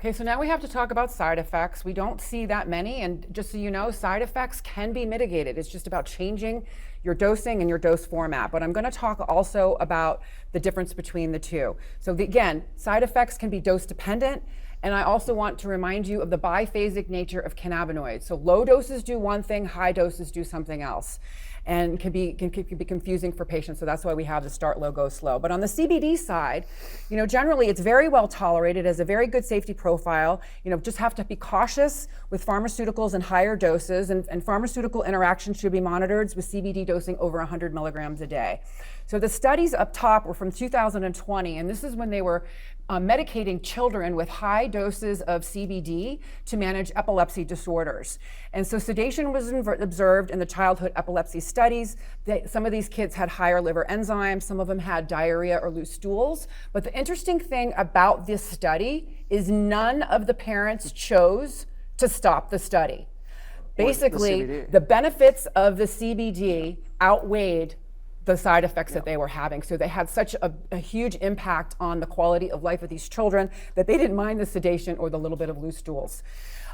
Okay, so now we have to talk about side effects. We don't see that many, and just so you know, side effects can be mitigated. It's just about changing your dosing and your dose format. But I'm going to talk also about the difference between the two. So again, side effects can be dose dependent, and I also want to remind you of the biphasic nature of cannabinoids. So low doses do one thing, high doses do something else, and can be confusing for patients. So that's why we have the start low, go slow. But on the CBD side, generally it's very well tolerated, has a very good safety profile. Just have to be cautious with pharmaceuticals in higher doses, and pharmaceutical interactions should be monitored with CBD dosing over 100 milligrams a day. So the studies up top were from 2020, and this is when they were medicating children with high doses of CBD to manage epilepsy disorders. And so sedation was observed in the childhood epilepsy studies. Some of these kids had higher liver enzymes, some of them had diarrhea or loose stools. But the interesting thing about this study is none of the parents chose to stop the study. Basically, the benefits of the CBD outweighed the side effects that they were having. So they had such a huge impact on the quality of life of these children that they didn't mind the sedation or the little bit of loose stools.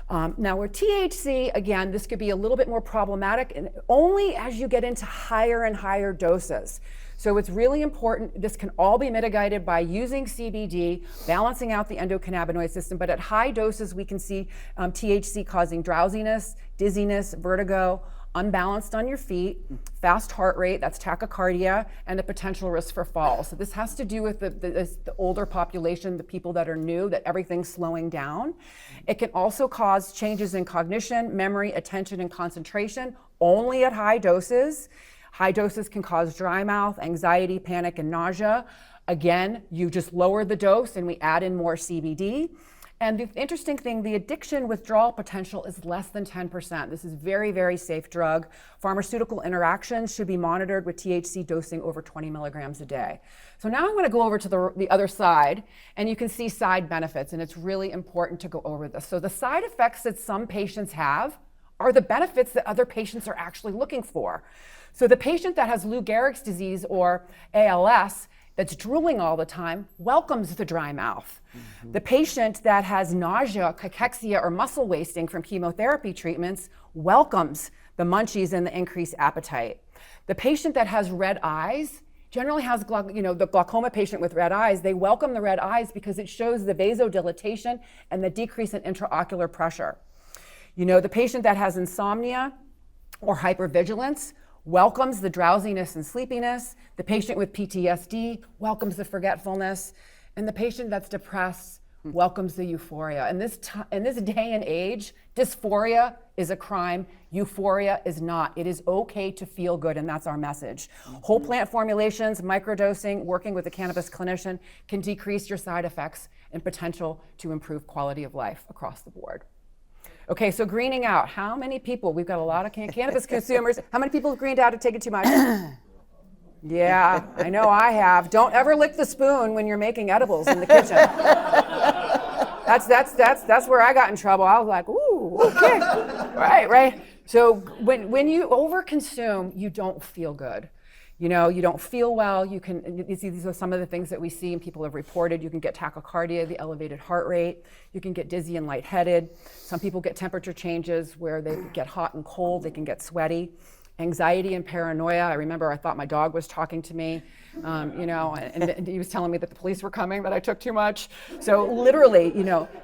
Now with THC, again, this could be a little bit more problematic, and only as you get into higher and higher doses. So it's really important, this can all be mitigated by using CBD, balancing out the endocannabinoid system, but at high doses we can see THC causing drowsiness, dizziness, vertigo, unbalanced on your feet, fast heart rate, that's tachycardia, and a potential risk for fall. So this has to do with the older population, the people that are new, that everything's slowing down. It can also cause changes in cognition, memory, attention, and concentration, only at high doses. High doses can cause dry mouth, anxiety, panic, and nausea. Again, you just lower the dose and we add in more CBD. And the interesting thing, the addiction withdrawal potential is less than 10%. This is very, very safe drug. Pharmaceutical interactions should be monitored with THC dosing over 20 milligrams a day. So now I'm going to go over to the other side, and you can see side benefits, and it's really important to go over this. So the side effects that some patients have are the benefits that other patients are actually looking for. So the patient that has Lou Gehrig's disease or ALS, that's drooling all the time, welcomes the dry mouth. Mm-hmm. The patient that has nausea, cachexia, or muscle wasting from chemotherapy treatments welcomes the munchies and the increased appetite. The patient that has red eyes generally has, the glaucoma patient with red eyes, they welcome the red eyes because it shows the vasodilatation and the decrease in intraocular pressure. The patient that has insomnia or hypervigilance welcomes the drowsiness and sleepiness. The patient with PTSD welcomes the forgetfulness. And the patient that's depressed welcomes the euphoria. In this day and age, dysphoria is a crime. Euphoria is not. It is okay to feel good, and that's our message. Mm-hmm. Whole plant formulations, microdosing, working with a cannabis clinician can decrease your side effects and potential to improve quality of life across the board. Okay, so greening out. How many people, we've got a lot of cannabis consumers, how many people have greened out or taken too much? Yeah, I know I have. Don't ever lick the spoon when you're making edibles in the kitchen. That's where I got in trouble. I was like, ooh, okay. Right. So when you overconsume, you don't feel good. You don't feel well. You see, these are some of the things that we see and people have reported. You can get tachycardia, the elevated heart rate. You can get dizzy and lightheaded. Some people get temperature changes where they get hot and cold. They can get sweaty. Anxiety and paranoia. I remember I thought my dog was talking to me, and he was telling me that the police were coming, that I took too much. So literally,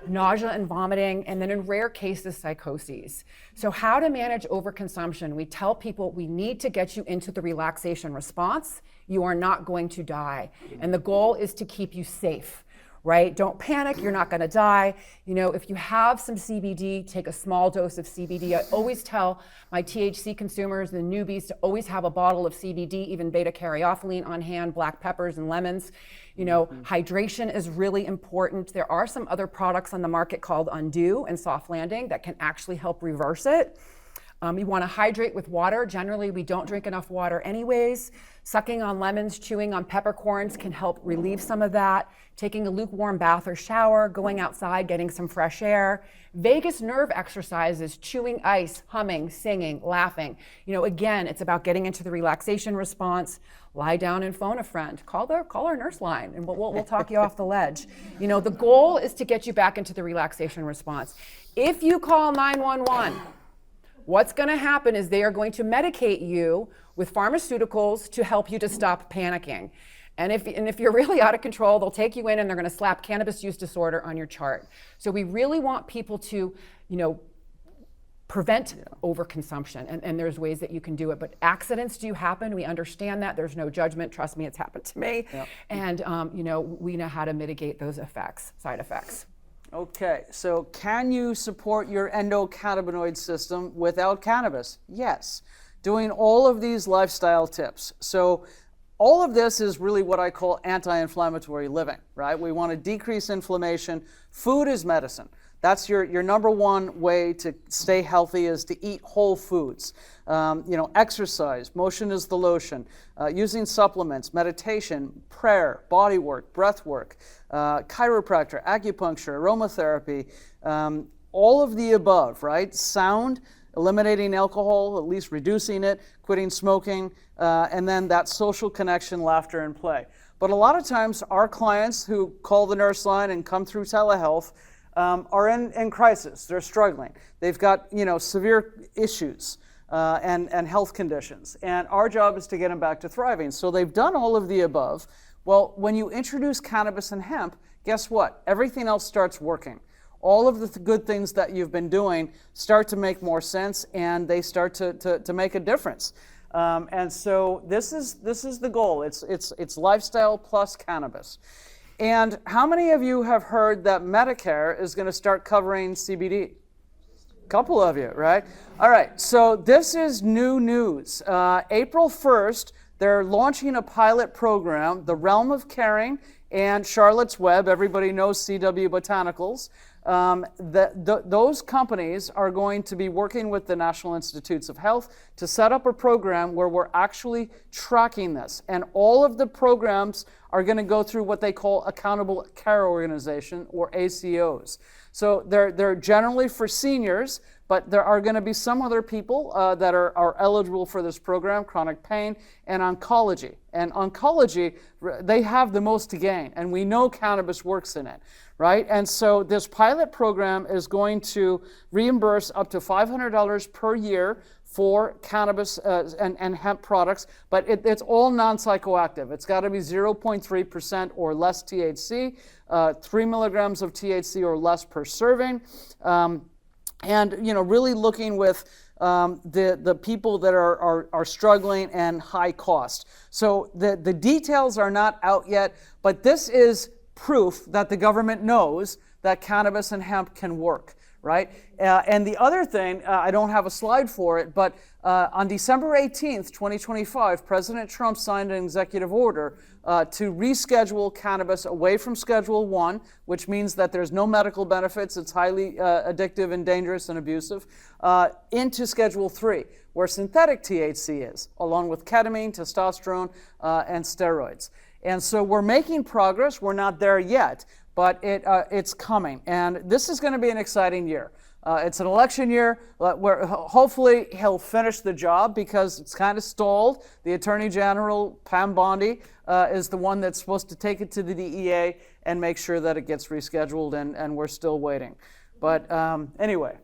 nausea and vomiting, and then in rare cases, psychoses. So how to manage overconsumption? We tell people we need to get you into the relaxation response. You are not going to die. And the goal is to keep you safe. Right? Don't panic, you're not gonna die. If you have some CBD, take a small dose of CBD. I always tell my THC consumers, the newbies, to always have a bottle of CBD, even beta-caryophyllene on hand, black peppers and lemons. Hydration is really important. There are some other products on the market called Undo and Soft Landing that can actually help reverse it. You want to hydrate with water. Generally, we don't drink enough water anyways. Sucking on lemons, chewing on peppercorns can help relieve some of that. Taking a lukewarm bath or shower, going outside, getting some fresh air. Vagus nerve exercises, chewing ice, humming, singing, laughing. Again, it's about getting into the relaxation response. Lie down and phone a friend. Call our nurse line, and we'll talk you off the ledge. The goal is to get you back into the relaxation response. If you call 911, what's going to happen is they are going to medicate you with pharmaceuticals to help you to stop panicking. And if you're really out of control, they'll take you in and they're going to slap cannabis use disorder on your chart. So we really want people to, prevent overconsumption. And there's ways that you can do it. But accidents do happen. We understand that. There's no judgment. Trust me, it's happened to me. Yep. And, we know how to mitigate those side effects. Okay, so can you support your endocannabinoid system without cannabis? Yes. Doing all of these lifestyle tips. So all of this is really what I call anti-inflammatory living, right? We want to decrease inflammation. Food is medicine. That's your number one way to stay healthy, is to eat whole foods. Exercise, motion is the lotion, using supplements, meditation, prayer, body work, breath work, chiropractor, acupuncture, aromatherapy, all of the above, right? Sound, eliminating alcohol, at least reducing it, quitting smoking, and then that social connection, laughter, and play. But a lot of times our clients who call the nurse line and come through telehealth are in crisis. They're struggling. They've got severe issues and health conditions. And our job is to get them back to thriving. So they've done all of the above. Well, when you introduce cannabis and hemp, guess what? Everything else starts working. All of the good things that you've been doing start to make more sense, and they start to make a difference. And so this is the goal. It's lifestyle plus cannabis. And how many of you have heard that Medicare is going to start covering CBD? A couple of you, right? All right, so this is new news. April 1st, they're launching a pilot program, the Realm of Caring and Charlotte's Web. Everybody knows CW Botanicals. Those companies are going to be working with the National Institutes of Health to set up a program where we're actually tracking this. And all of the programs are going to go through what they call Accountable Care Organization, or ACOs. So they're generally for seniors, but there are going to be some other people that are eligible for this program: chronic pain and oncology. And oncology, they have the most to gain, and we know cannabis works in it, right? And so this pilot program is going to reimburse up to $500 per year for cannabis and hemp products, but it's all non-psychoactive. It's got to be 0.3% or less THC, 3 milligrams of THC or less per serving, and really looking with the people that are struggling and high cost. So the details are not out yet, but this is proof that the government knows that cannabis and hemp can work, right? And the other thing, I don't have a slide for it, but on December 18th, 2025, President Trump signed an executive order to reschedule cannabis away from Schedule 1, which means that there's no medical benefits, it's highly addictive and dangerous and abusive, into Schedule 3, where synthetic THC is, along with ketamine, testosterone, and steroids. And so we're making progress. We're not there yet, but it's coming. And this is going to be an exciting year. It's an election year where hopefully he'll finish the job, because it's kind of stalled. The Attorney General, Pam Bondi, is the one that's supposed to take it to the DEA and make sure that it gets rescheduled, and we're still waiting. But anyway.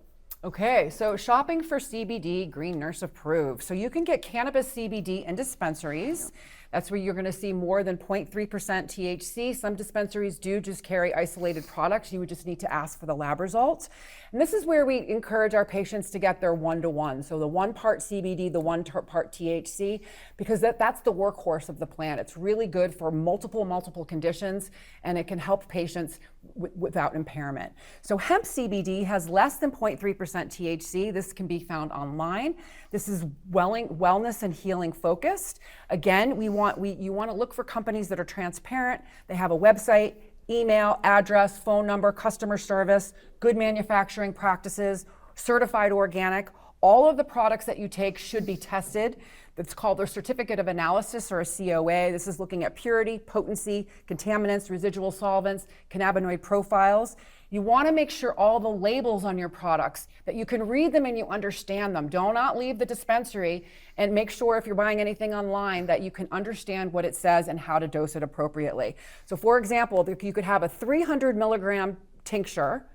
Okay, so shopping for CBD, Green Nurse approved. So you can get cannabis CBD in dispensaries. That's where you're going to see more than 0.3% THC. Some dispensaries do just carry isolated products. You would just need to ask for the lab results. And this is where we encourage our patients to get their 1-to-1. So the 1 part CBD, the 1 part THC, because that's the workhorse of the plant. It's really good for multiple conditions, and it can help patients without impairment. So hemp CBD has less than 0.3% THC. This can be found online. This is wellness and healing focused. Again, you want to look for companies that are transparent. They have a website, email, address, phone number, customer service, good manufacturing practices, certified organic. All of the products that you take should be tested. That's called their certificate of analysis, or a COA. This is looking at purity, potency, contaminants, residual solvents, cannabinoid profiles. You want to make sure all the labels on your products, that you can read them and you understand them. Do not leave the dispensary, and make sure if you're buying anything online that you can understand what it says and how to dose it appropriately. So for example, you could have a 300 milligram tincture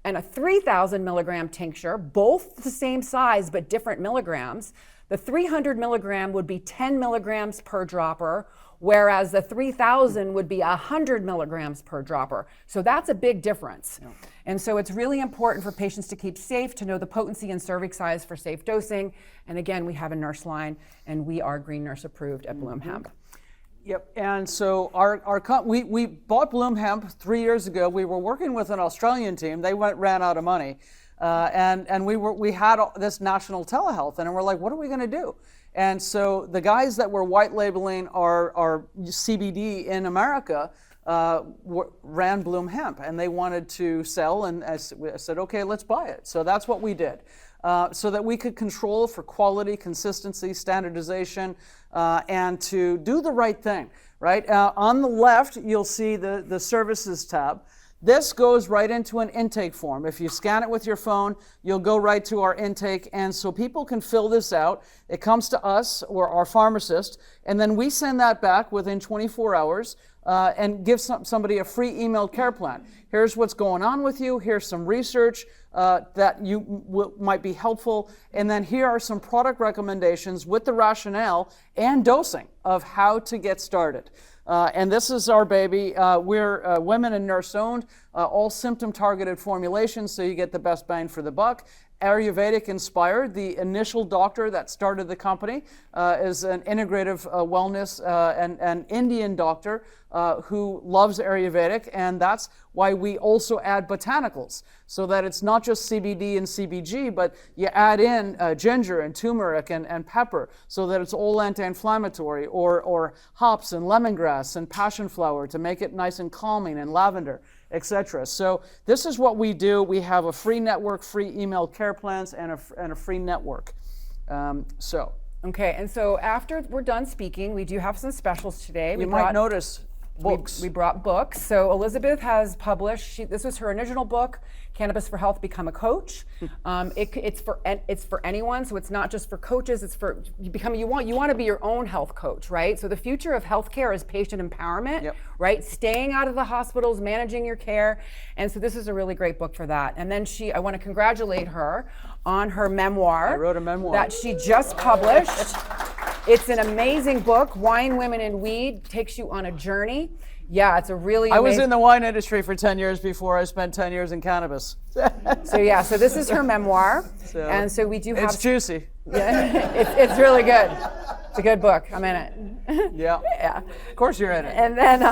and a 3,000 milligram tincture, both the same size but different milligrams. The 300 milligram would be 10 milligrams per dropper, whereas the 3,000 would be 100 milligrams per dropper. So that's a big difference. Yeah. And so it's really important for patients to keep safe, to know the potency and serving size for safe dosing. And again, we have a nurse line, and we are Green Nurse approved at Bloom Hemp. Yep, and so we bought Bloom Hemp 3 years ago. We were working with an Australian team. They ran out of money. And we had this national telehealth, and we're like, what are we going to do? And so the guys that were white labeling our CBD in America ran Bloom Hemp, and they wanted to sell, and I said, okay, let's buy it. So that's what we did, so that we could control for quality, consistency, standardization, and to do the right thing, right? On the left, you'll see the services tab. This goes right into an intake form. If you scan it with your phone, you'll go right to our intake, and so people can fill this out. It comes to us or our pharmacist, and then we send that back within 24 hours and give somebody a free emailed care plan. Here's what's going on with you. Here's some research that might be helpful, and then here are some product recommendations with the rationale and dosing of how to get started. And this is our baby. We're women and nurse-owned, all symptom-targeted formulations, so you get the best bang for the buck. Ayurvedic inspired. The initial doctor that started the company is an integrative wellness and Indian doctor who loves Ayurvedic, and that's why we also add botanicals, so that it's not just CBD and CBG, but you add in ginger and turmeric and pepper, so that it's all anti-inflammatory, or hops and lemongrass and passion flower to make it nice and calming, and lavender, etc. So this is what we do. We have a free network, free email care plans, and a free network. Okay, and so after we're done speaking, we do have some specials today. You might notice books. We brought books. So Elisabeth has published, this was her original book, Cannabis for Health, Become a Coach. It's for anyone, so it's not just for coaches, it's for, you want to be your own health coach, right? So the future of healthcare is patient empowerment, yep, right? Staying out of the hospitals, managing your care. And so this is a really great book for that. And then I want to congratulate her on her memoir. I wrote a memoir that she just published. It's an amazing book. Wine, Women, and Weed takes you on a journey. Yeah, it's a really amazing. I was in the wine industry for 10 years before I spent 10 years in cannabis. So this is her memoir. And so we do have... It's juicy. Yeah, it's really good. It's a good book. I'm in it. Yeah. Yeah. Of course you're in it. And then...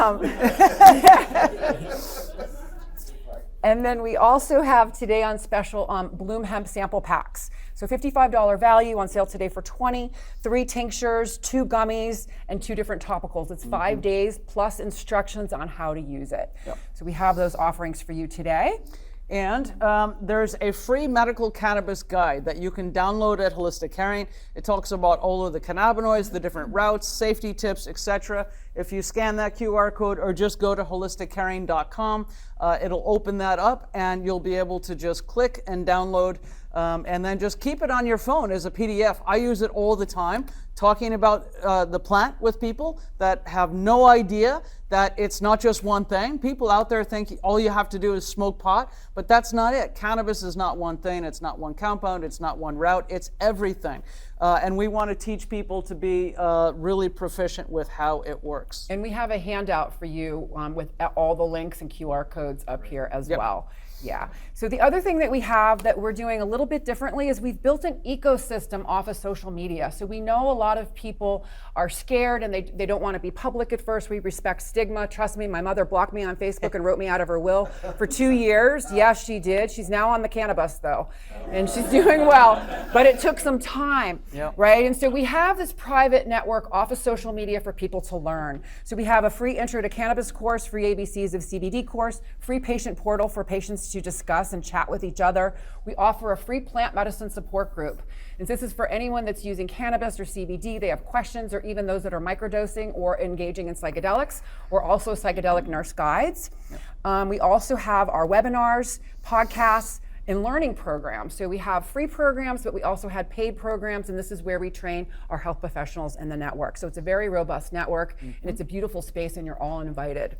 And then we also have today on special Bloom Hemp sample packs. So $55 value, on sale today for $20, 3 tinctures, 2 gummies, and 2 different topicals. It's 5 days plus instructions on how to use it. Yep. So we have those offerings for you today. And there's a free medical cannabis guide that you can download at Holistic Caring. It talks about all of the cannabinoids, the different routes, safety tips, etc. If you scan that QR code or just go to holisticcaring.com, it'll open that up, and you'll be able to just click and download, and then just keep it on your phone as a PDF. I use it all the time, talking about the plant with people that have no idea that it's not just one thing. People out there think all you have to do is smoke pot, but that's not it. Cannabis is not one thing, it's not one compound, it's not one route, it's everything. And we want to teach people to be really proficient with how it works. And we have a handout for you with all the links and QR codes up here as well. Yeah. So the other thing that we have that we're doing a little bit differently is we've built an ecosystem off of social media. So we know a lot of people are scared and they don't want to be public at first. We respect stigma. Trust me, my mother blocked me on Facebook and wrote me out of her will for 2 years. Yes, she did. She's now on the cannabis though, and she's doing well. but it took some time, Yep. right? And so we have this private network off of social media for people to learn. So we have a free intro to cannabis course, free ABCs of CBD course, free patient portal for patients to discuss and chat with each other. We offer a free plant medicine support group. And this is for anyone that's using cannabis or CBD, they have questions, or even those that are microdosing or engaging in psychedelics, or also psychedelic nurse guides. We also have our webinars, podcasts, and learning programs. So we have free programs, but we also had paid programs, and this is where we train our health professionals in the network. So it's a very robust network, and it's a beautiful space, and you're all invited.